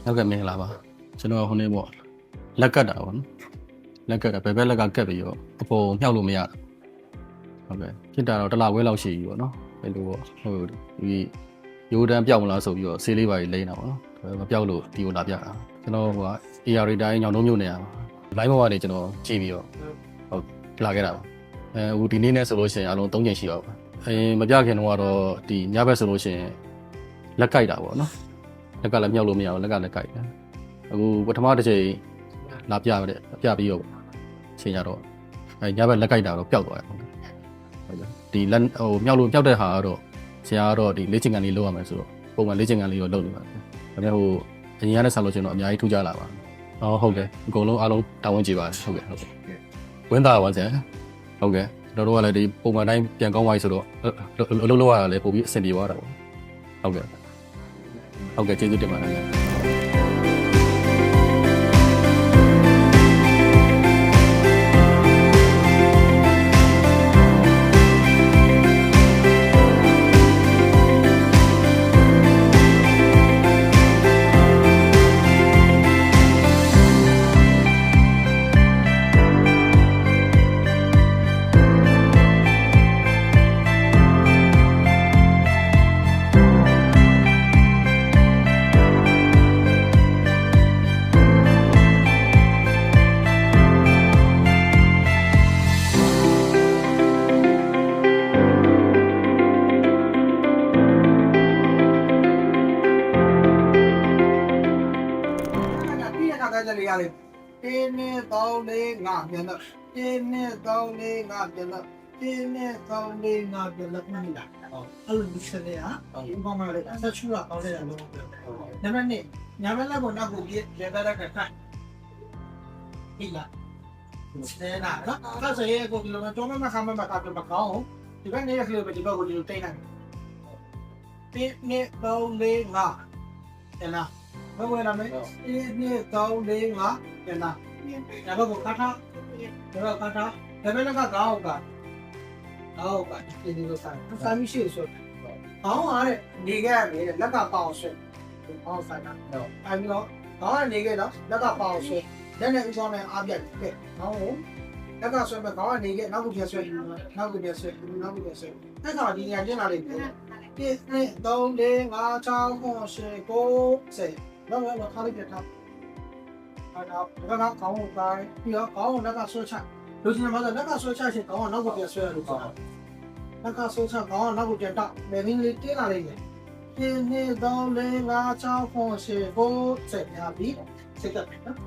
ဟုတ်ကဲ့မင်္ဂလာပါကျွန်တော်ဟိုနေ့ပေါ့လက်ကတ်တာပေါ့နော်လက်ကတ်တာဘယ်ဘက်လက်ကကတ်ပြီးတော့အပေါ်မြှောက်လို့မရဟုတ်ကဲ့ဖြစ်တာတော့တစ်လဝဲလောက်ရှိပြီပေါ့နော်အဲ့လိုပေါ့ဟိုဒီရိုးတန်းပြောက်မလားဆိုပြီးတော့ဆေးလေးပါလိမ့်နေတာပေါ့နော်မပြောက်လို့ဒီကိုလာပြတာကျွန်တော်ဟိုက AR တိုင်းညောင်တုံးမြို့နေရပါလိုင်းဘောကနေကျွန်တော်ကြည့်ပြီးတော့ဟုတ်လာခဲ့တာပါဟိုဒီနေ့နဲ့ဆိုလို့ရှိရင်အလုံး3ချိန်ရှိပါပါမပြခင်တော့ကတော့ဒီညဘက်ဆိုလို့ရှိရင်လက်ကိုက်တာပေါ့နော်လက်ကလည်းမြှောက်လို့မရဘူးလက်ကလည်းကိုက်တယ်အခုပထမတစ်ချိန်လာပြရတယ်ပြပြီးတော့ချိန်ရတော့ညဘက်လက်ကိုက်တာတော့ပျောက်သွားတယ်ဟုတ်ကဲ့ဒီလက်ဟိုမြှောက်လို့ပျောက်တဲ့ဟာကတော့ဆရာကတော့ဒီလေ့ကျင့်ခန်းလေးလုပ်ရမယ်ဆိုတော့ပုံမှန်လေ့ကျင့်ခန်းလေးတော့လုပ်နေပါတယ်ဒါပေမဲ့ဟိုအရင်ကနဲ့ဆက်လို့ရှိရင်တော့အများကြီးထူးခြားလာပါဟုတ်ကဲ့အကုန်လုံးအားလုံးတာဝန်ကျေပါတယ်ဟုတ်ကဲ့ဝင်းသားပါဆရာဟုတ်ကဲ့တို့ကလည်းဒီပုံမှန်တိုင်းပြန်ကောင်းသွားပြီဆိုတော့အလုပ်လုပ်ရတာလည်းပိုပြီးအဆင်ပြေသွားတာပေါ့ဟုတ်ကဲ့ဟုတ်ကဲ့ကျေးဇူးတင်ပါတယ်တင်းနဲ့တောင်းလေးငါပြန်တော့တင်းနဲ့တောင်းလေးငါပြန်တော့တင်းနဲ့တောင်းလေးငါပြန်တော့မှလာအဲ့လိုဒီစလေဟာဒီဘောမှာလေဆက်ချူလာတောင်းလေးရလို့နံပါတ်1ညာဘက်လက်ပေါ်နောက်ကိုပြည့်ရတဲ့ကခိုင်ဟိလာနဲနာနော်အဲ့ဆိုရင်ကိုကီလိုမီတာမခါမမကပ်မကောင်းဒီဘက်နေရခလို့ပဲဒီဘက်ကိုဒီလိုတိတ်နိုင်တင်းနဲ့တောင်းလေးငါအဲ့လားဘယ်ဝင်လာမလဲတင်းနဲ့တောင်းလေးငါပြန်လာဒါဘကိုကားထားဒါဘကားထားဒါပဲလက်ကကောင်းကဒီလိုဆိုင်စာမရှိဆိုကောင်းရတဲ့နေခဲ့ရလက်ကပေါအောင်ဆွဲပေါအောင်ဆိုင်တာအဲဒီတော့ကောင်းကနေခဲ့တော့လက်ကပေါအောင်ဆွဲလက်နဲ့ဥဆောင်နဲ့အားပြတ်ခဲ့ကောင်းကိုလက်ကဆွဲမဲ့ကောင်းကနေခဲ့နောက်ကိုပြဆွဲနောက်ကိုပြဆွဲနောက်ကိုပြဆွဲအဲ့တော့ဒီနေရာကျင်းလာလိမ့်မယ်1 2 3 4 5 6 9 10 10တော့ခါလေးပြထားအဲ့တော့ကောင်းကိုကိုင်းပြီးတော့ကောင်းကိုလက်ကဆွဲချလူချင်းမှာဆိုလက်ကဆွဲချရှင်ကောင်းကနောက်ကိုပြန်ဆွဲရလို့ဆိုတာလက်ကဆွဲချကောင်းကနောက်ကိုပြန်တောက်မယ်ရင်းလေးတင်းလာလိမ့်မယ်1 2 3 4 5 6 9 10 10ပြပြီစိတ်ကပ်နော်